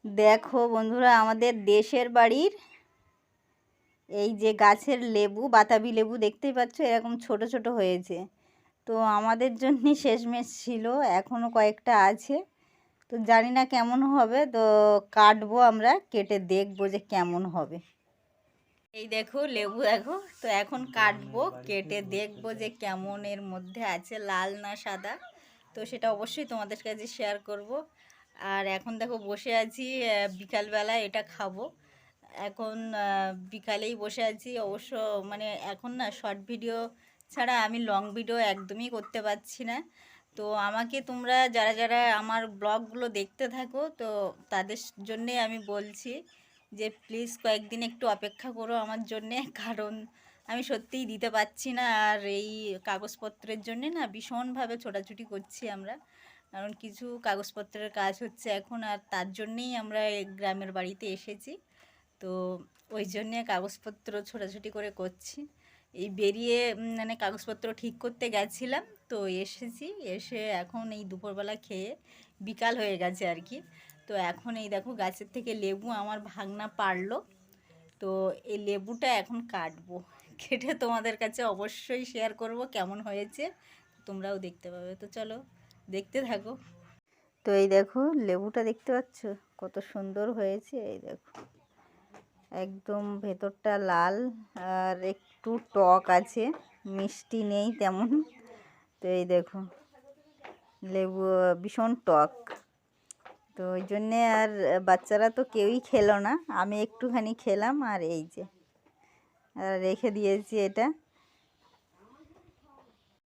দেখো বন্ধুরা, আমাদের দেশের বাড়ির এই যে গাছের লেবু, বাতাবি লেবু দেখতেই পাচ্ছ, এরকম ছোট ছোট হয়েছে। তো আমাদের জন্যই শেষমেশ ছিল, এখনও কয়েকটা আছে। তো জানি না কেমন হবে, তো কাটবো, আমরা কেটে দেখবো যে কেমন হবে। এই দেখো লেবু, দেখো তো এখন কাটবো, কেটে দেখবো যে কেমন এর মধ্যে আছে, লাল না সাদা। তো সেটা অবশ্যই তোমাদের কাছে শেয়ার করব। আর এখন দেখো বসে আছি, বিকালবেলা এটা খাবো। এখন বিকালেই বসে আছি অবশ্য। মানে এখন না শর্ট ভিডিও ছাড়া আমি লং ভিডিও একদমই করতে পারছি না। তো আমাকে তোমরা যারা যারা আমার ব্লগগুলো দেখতে থাকো, তো তাদের জন্যে আমি বলছি যে প্লিজ কয়েকদিন একটু অপেক্ষা করো আমার জন্যে, কারণ আমি সত্যিই দিতে পারছি না। আর এই কাগজপত্রের জন্যে না ভীষণভাবে ছোটাছুটি করছি আমরা, কারণ কিছু কাগজপত্রের কাজ হচ্ছে এখন, আর তার জন্যেই আমরা এই গ্রামের বাড়িতে এসেছি। তো ওই জন্যে কাগজপত্র ছোটাছুটি করে করছি। এই বেরিয়ে মানে কাগজপত্র ঠিক করতে গেছিলাম, তো এসেছি, এসে এখন এই দুপুরবেলা খেয়ে বিকাল হয়ে গেছে আর কি। তো এখন এই দেখো গাছের থেকে লেবু আমার ভাগনা পারলো। তো এই লেবুটা এখন কাটবো, কেটে তোমাদের কাছে অবশ্যই শেয়ার করব কেমন হয়েছে, তোমরাও দেখতে পাবে। তো চলো দেখতে থাকো। তো এই দেখো লেবুটা দেখতে পাচ্ছ কত সুন্দর হয়েছে, এই দেখো একদম ভেতরটা লাল, আর একটু টক আছে, মিষ্টি নেই তেমন। তো এই দেখো লেবু ভীষণ টক। তো ওই জন্যে আর বাচ্চারা তো কেউই খেলো না, আমি একটুখানি খেলাম। আর এই যে রেখে দিয়েছি এটা।